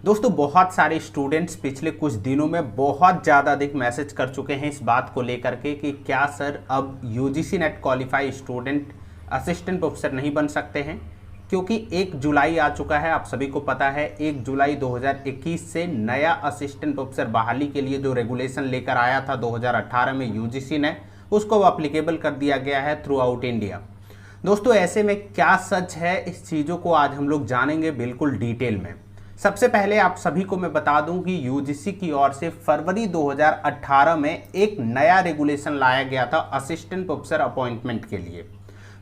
दोस्तों बहुत सारे स्टूडेंट्स पिछले कुछ दिनों में बहुत ज़्यादा अधिक मैसेज कर चुके हैं इस बात को लेकर के कि क्या सर अब UGC net qualify student assistant professor नहीं बन सकते हैं, क्योंकि 1 जुलाई आ चुका है। आप सभी को पता है 1 जुलाई 2021 से नया असिस्टेंट प्रोफेसर बहाली के लिए जो रेगुलेशन लेकर आया था 2018 में यूजीसी ने, उसको अप्लीकेबल कर दिया गया है थ्रू आउट इंडिया। दोस्तों ऐसे में क्या सच है, इस चीज़ों को आज हम लोग जानेंगे बिल्कुल डिटेल में। सबसे पहले आप सभी को मैं बता दूं कि यूजीसी की ओर से फरवरी 2018 में एक नया रेगुलेशन लाया गया था असिस्टेंट प्रोफेसर अपॉइंटमेंट के लिए।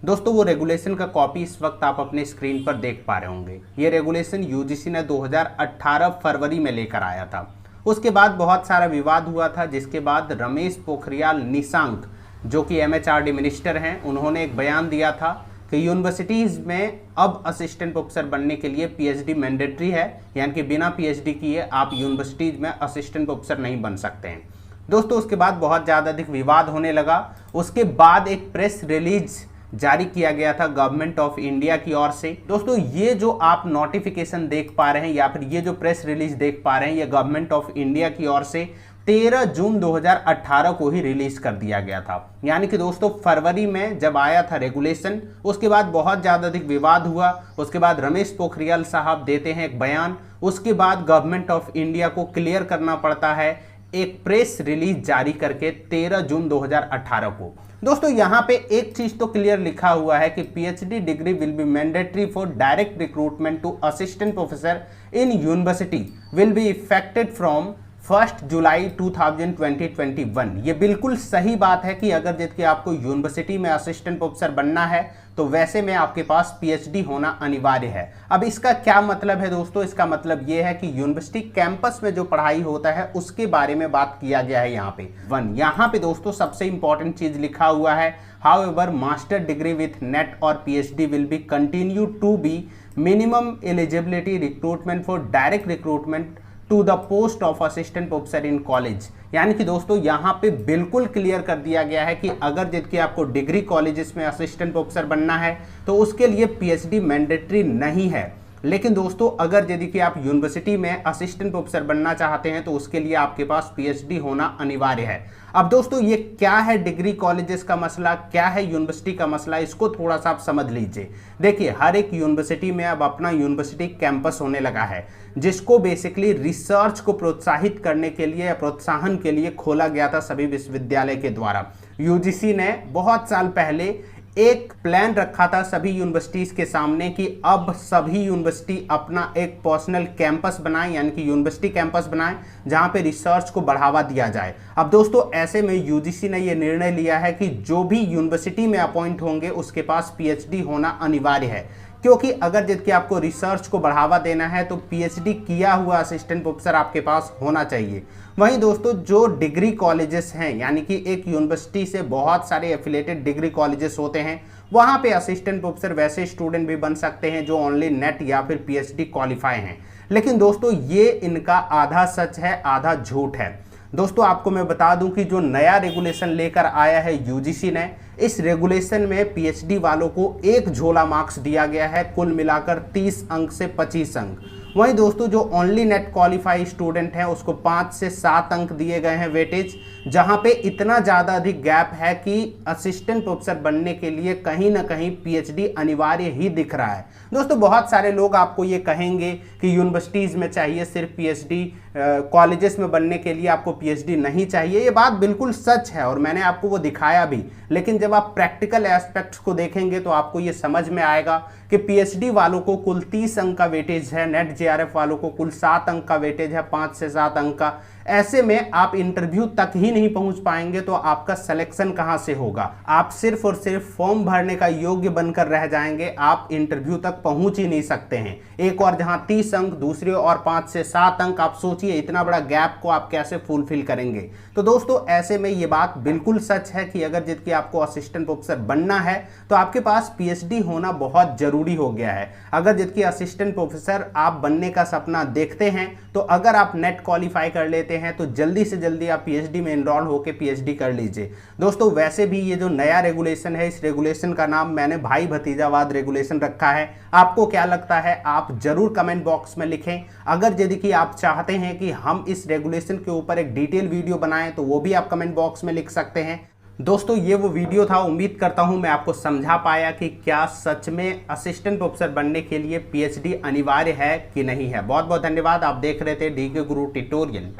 दोस्तों वो रेगुलेशन का कॉपी इस वक्त आप अपने स्क्रीन पर देख पा रहे होंगे। ये रेगुलेशन यूजीसी ने 2018 फरवरी में लेकर आया था। उसके बाद बहुत सारा विवाद हुआ था, जिसके बाद रमेश पोखरियाल निशंक जो कि एमएचआरडी मिनिस्टर हैं, उन्होंने एक बयान दिया था कि यूनिवर्सिटीज़ में अब असिस्टेंट प्रोफेसर बनने के लिए पीएचडी मैंडेटरी है, यानी कि बिना पीएचडी किए आप यूनिवर्सिटीज़ में असिस्टेंट प्रोफेसर नहीं बन सकते हैं। दोस्तों उसके बाद बहुत ज़्यादा अधिक विवाद होने लगा। उसके बाद एक प्रेस रिलीज जारी किया गया था गवर्नमेंट ऑफ इंडिया की ओर से। दोस्तों ये जो आप नोटिफिकेशन देख पा रहे हैं या फिर ये जो प्रेस रिलीज देख पा रहे हैं, ये गवर्नमेंट ऑफ इंडिया की ओर से 13 जून 2018 को ही रिलीज कर दिया गया था। यानी कि दोस्तों फरवरी में जब आया था रेगुलेशन, उसके बाद बहुत ज़्यादा अधिक विवाद हुआ। उसके बाद रमेश पोखरियाल साहब देते हैं एक बयान, उसके बाद गवर्नमेंट ऑफ इंडिया को क्लियर करना पड़ता है एक प्रेस रिलीज जारी करके 13 जून 2018 को। दोस्तों यहाँ पे एक चीज तो क्लियर लिखा हुआ है कि PhD degree will be mandatory for direct recruitment to assistant professor in university will be effected from 1 July 2021। ये बिल्कुल सही बात है कि अगर जबकि आपको यूनिवर्सिटी में असिस्टेंट प्रोफेसर बनना है तो वैसे में आपके पास पीएचडी होना अनिवार्य है। अब इसका क्या मतलब है दोस्तों? इसका मतलब ये है कि यूनिवर्सिटी कैंपस में जो पढ़ाई होता है उसके बारे में बात किया गया है यहाँ पे। यहाँ पे दोस्तों सबसे इंपॉर्टेंट चीज लिखा हुआ है, however master degree with NET और PhD will be continue to be minimum eligibility recruitment for direct recruitment to the post of assistant professor in college. यानी कि दोस्तों यहाँ पे बिल्कुल क्लियर कर दिया गया है कि अगर जबकि आपको डिग्री कॉलेजेस में असिस्टेंट प्रोफेसर बनना है तो उसके लिए पीएचडी मैंडेटरी नहीं है। लेकिन दोस्तों अगर यदि कि आप यूनिवर्सिटी में असिस्टेंट प्रोफेसर बनना चाहते हैं तो उसके लिए आपके पास पीएचडी होना अनिवार्य है। अब दोस्तों ये क्या है डिग्री कॉलेजेस का मसला, क्या है यूनिवर्सिटी का मसला, इसको थोड़ा सा आप समझ लीजिए। देखिए हर एक यूनिवर्सिटी में अब अपना यूनिवर्सिटी कैंपस होने लगा है, जिसको बेसिकली रिसर्च को प्रोत्साहित करने के लिए या प्रोत्साहन के लिए खोला गया था सभी विश्वविद्यालय के द्वारा। यूजीसी ने बहुत साल पहले एक प्लान रखा था सभी यूनिवर्सिटीज के सामने कि अब सभी यूनिवर्सिटी अपना एक पर्सनल कैंपस बनाएं, यानी कि यूनिवर्सिटी कैंपस बनाएं जहां पे रिसर्च को बढ़ावा दिया जाए। अब दोस्तों ऐसे में यूजीसी ने यह निर्णय लिया है कि जो भी यूनिवर्सिटी में अपॉइंट होंगे उसके पास पीएचडी होना अनिवार्य है, क्योंकि अगर जबकि आपको रिसर्च को बढ़ावा देना है तो पीएचडी किया हुआ असिस्टेंट प्रोफेसर आपके पास होना चाहिए। वहीं दोस्तों जो डिग्री कॉलेजेस हैं, यानी कि एक यूनिवर्सिटी से बहुत सारे एफिलेटेड डिग्री कॉलेजेस होते हैं, वहाँ पे असिस्टेंट प्रोफेसर वैसे स्टूडेंट भी बन सकते हैं जो ओनली नेट या फिर पीएचडी क्वालिफाई हैं। लेकिन दोस्तों ये इनका आधा सच है आधा झूठ है। दोस्तों आपको मैं बता दूं कि जो नया रेगुलेशन लेकर आया है यूजीसी ने, इस रेगुलेशन में पीएचडी वालों को एक झोला मार्क्स दिया गया है, कुल मिलाकर 30 अंक से 25 अंक। वहीं दोस्तों जो ओनली नेट क्वालिफाई स्टूडेंट हैं उसको 5 से 7 अंक दिए गए हैं वेटेज, जहां पे इतना ज़्यादा अधिक गैप है कि असिस्टेंट प्रोफेसर बनने के लिए कहीं ना कहीं पीएचडी अनिवार्य ही दिख रहा है। दोस्तों बहुत सारे लोग आपको ये कहेंगे कि यूनिवर्सिटीज़ में चाहिए सिर्फ पीएचडी, कॉलेजेस में बनने के लिए आपको पीएचडी नहीं चाहिए। ये बात बिल्कुल सच है और मैंने आपको वो दिखाया भी। लेकिन जब आप प्रैक्टिकल एस्पेक्ट्स को देखेंगे तो आपको ये समझ में आएगा कि पीएचडी वालों को कुल 30 अंक का वेटेज है, नेट जेआरएफ वालों को कुल 7 अंक का वेटेज है, 5 से 7 अंक का। ऐसे में आप इंटरव्यू तक ही नहीं पहुंच पाएंगे तो आपका सिलेक्शन कहां से होगा? आप सिर्फ और सिर्फ फॉर्म भरने का योग्य बनकर रह जाएंगे, आप इंटरव्यू तक पहुंच ही नहीं सकते हैं। एक और जहां 30 अंक, दूसरे और 5 से 7 अंक, आप सोचिए इतना बड़ा गैप को आप कैसे फुलफिल करेंगे? तो दोस्तों ऐसे में ये बात बिल्कुल सच है कि अगर जबकि आपको असिस्टेंट प्रोफेसर बनना है तो आपके पास पीएचडी होना बहुत जरूरी हो गया है। अगर जबकि असिस्टेंट प्रोफेसर आप बनने का सपना देखते हैं तो अगर आप नेट क्वालिफाई कर लेते चाहते हैं तो जल्दी से जल्दी आप पीएचडी में एनरोल होकर पीएचडी कर लीजिए। दोस्तों वैसे भी ये जो नया रेगुलेशन है, इस रेगुलेशन का नाम मैंने भाई भतीजावाद रेगुलेशन रखा है। आपको क्या लगता है आप जरूर कमेंट बॉक्स में लिखें। अगर यदि कि आप चाहते हैं कि हम इस रेगुलेशन के ऊपर एक डिटेल वीडियो बनाएं तो वो भी आप कमेंट बॉक्स में लिख सकते हैं। दोस्तों ये वो वीडियो था, उम्मीद करता हूं मैं आपको समझा पाया कि क्या सच में असिस्टेंट प्रोफेसर बनने के लिए पीएचडी अनिवार्य है कि नहीं है। बहुत बहुत धन्यवाद। आप देख रहे थे डीके गुरु ट्यूटोरियल।